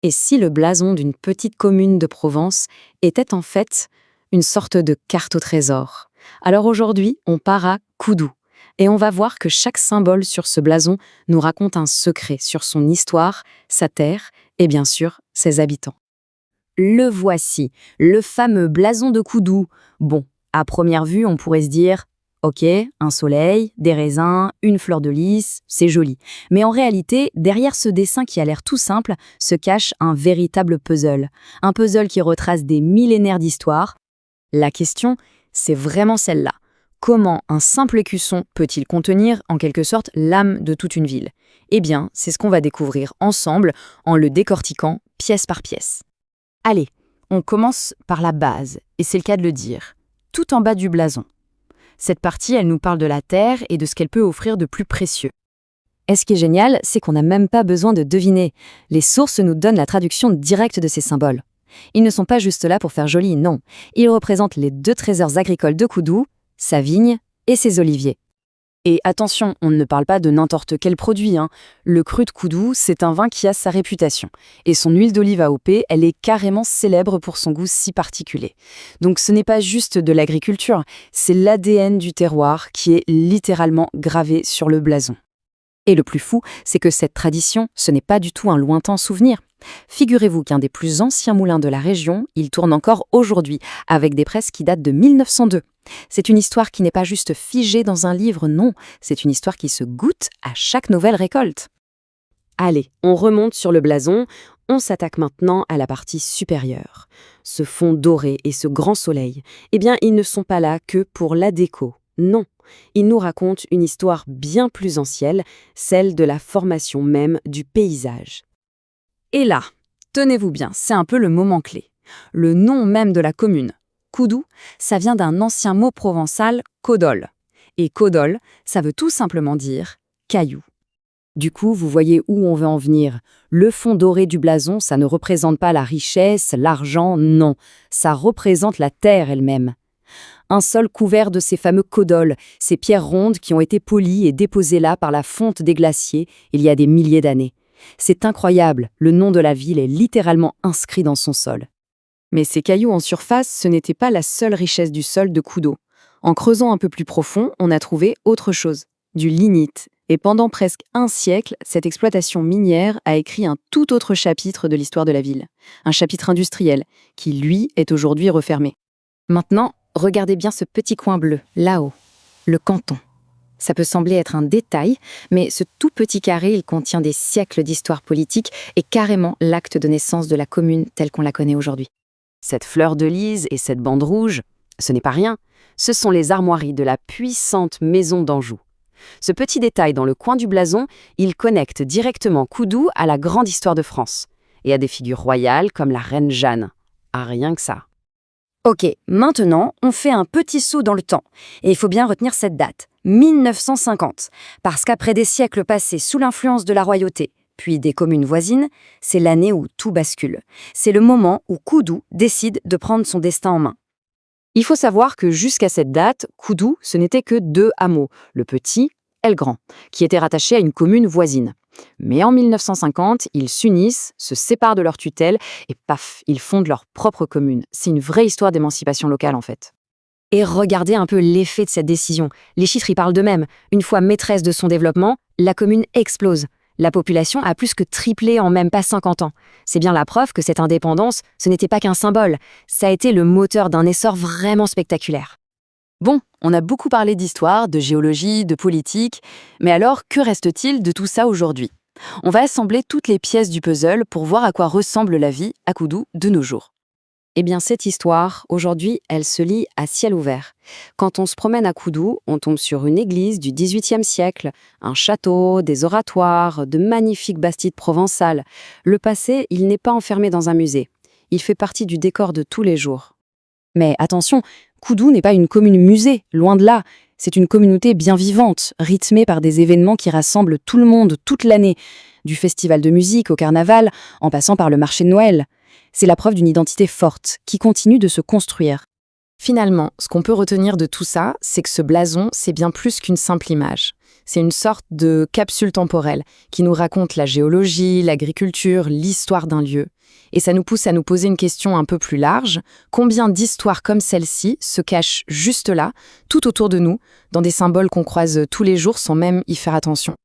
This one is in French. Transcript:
Et si le blason d'une petite commune de Provence était en fait une sorte de carte au trésor? Alors aujourd'hui, on part à Coudou et on va voir que chaque symbole sur ce blason nous raconte un secret sur son histoire, sa terre et bien sûr ses habitants. Le voici, le fameux blason de Coudou. Bon, à première vue, on pourrait se dire ok, un soleil, des raisins, une fleur de lys, c'est joli. Mais en réalité, derrière ce dessin qui a l'air tout simple, se cache un véritable puzzle. Un puzzle qui retrace des millénaires d'histoire. La question, c'est vraiment celle-là. Comment un simple écusson peut-il contenir, en quelque sorte, l'âme de toute une ville? Eh bien, c'est ce qu'on va découvrir ensemble en le décortiquant pièce par pièce. Allez, on commence par la base, et c'est le cas de le dire. Tout en bas du blason. Cette partie, elle nous parle de la terre et de ce qu'elle peut offrir de plus précieux. Et ce qui est génial, c'est qu'on n'a même pas besoin de deviner. Les sources nous donnent la traduction directe de ces symboles. Ils ne sont pas juste là pour faire joli, non. Ils représentent les 2 trésors agricoles de Coudou, sa vigne et ses oliviers. Et attention, on ne parle pas de n'importe quel produit. Le cru de Coudou, c'est un vin qui a sa réputation. Et son huile d'olive AOP, elle est carrément célèbre pour son goût si particulier. Donc ce n'est pas juste de l'agriculture, c'est l'ADN du terroir qui est littéralement gravé sur le blason. Et le plus fou, c'est que cette tradition, ce n'est pas du tout un lointain souvenir. Figurez-vous qu'un des plus anciens moulins de la région, il tourne encore aujourd'hui, avec des presses qui datent de 1902. C'est une histoire qui n'est pas juste figée dans un livre, non, c'est une histoire qui se goûte à chaque nouvelle récolte. Allez, on remonte sur le blason, on s'attaque maintenant à la partie supérieure. Ce fond doré et ce grand soleil, eh bien, ils ne sont pas là que pour la déco, non. Ils nous racontent une histoire bien plus ancienne, celle de la formation même du paysage. Et là, tenez-vous bien, c'est un peu le moment clé. Le nom même de la commune, Coudou, ça vient d'un ancien mot provençal, codol. Et codol, ça veut tout simplement dire caillou. Du coup, vous voyez où on veut en venir. Le fond doré du blason, ça ne représente pas la richesse, l'argent, non. Ça représente la terre elle-même. Un sol couvert de ces fameux codols, ces pierres rondes qui ont été polies et déposées là par la fonte des glaciers il y a des milliers d'années. C'est incroyable, le nom de la ville est littéralement inscrit dans son sol. Mais ces cailloux en surface, ce n'était pas la seule richesse du sol de Coudou. En creusant un peu plus profond, on a trouvé autre chose, du lignite. Et pendant presque un siècle, cette exploitation minière a écrit un tout autre chapitre de l'histoire de la ville. Un chapitre industriel, qui, lui, est aujourd'hui refermé. Maintenant, regardez bien ce petit coin bleu, là-haut, le canton. Ça peut sembler être un détail, mais ce tout petit carré, il contient des siècles d'histoire politique et carrément l'acte de naissance de la commune telle qu'on la connaît aujourd'hui. Cette fleur de lys et cette bande rouge, ce n'est pas rien. Ce sont les armoiries de la puissante maison d'Anjou. Ce petit détail dans le coin du blason, il connecte directement Coudou à la grande histoire de France et à des figures royales comme la reine Jeanne. Ah, rien que ça. Ok, maintenant, on fait un petit saut dans le temps. Et il faut bien retenir cette date, 1950. Parce qu'après des siècles passés sous l'influence de la royauté, puis des communes voisines, c'est l'année où tout bascule. C'est le moment où Coudou décide de prendre son destin en main. Il faut savoir que jusqu'à cette date, Coudou, ce n'était que 2 hameaux, le petit et le grand, qui étaient rattachés à une commune voisine. Mais en 1950, ils s'unissent, se séparent de leur tutelle et paf, ils fondent leur propre commune. C'est une vraie histoire d'émancipation locale en fait. Et regardez un peu l'effet de cette décision. Les chiffres y parlent d'eux-mêmes. Une fois maîtresse de son développement, la commune explose. La population a plus que triplé en même pas 50 ans. C'est bien la preuve que cette indépendance, ce n'était pas qu'un symbole. Ça a été le moteur d'un essor vraiment spectaculaire. Bon, on a beaucoup parlé d'histoire, de géologie, de politique, mais alors que reste-t-il de tout ça aujourd'hui? On va assembler toutes les pièces du puzzle pour voir à quoi ressemble la vie à Coudou de nos jours. Eh bien, cette histoire, aujourd'hui, elle se lit à ciel ouvert. Quand on se promène à Coudou, on tombe sur une église du XVIIIe siècle, un château, des oratoires, de magnifiques bastides provençales. Le passé, il n'est pas enfermé dans un musée. Il fait partie du décor de tous les jours. Mais attention, Coudou n'est pas une commune musée, loin de là. C'est une communauté bien vivante, rythmée par des événements qui rassemblent tout le monde toute l'année, du festival de musique au carnaval, en passant par le marché de Noël. C'est la preuve d'une identité forte, qui continue de se construire. Finalement, ce qu'on peut retenir de tout ça, c'est que ce blason, c'est bien plus qu'une simple image. C'est une sorte de capsule temporelle qui nous raconte la géologie, l'agriculture, l'histoire d'un lieu. Et ça nous pousse à nous poser une question un peu plus large. Combien d'histoires comme celle-ci se cachent juste là, tout autour de nous, dans des symboles qu'on croise tous les jours sans même y faire attention ?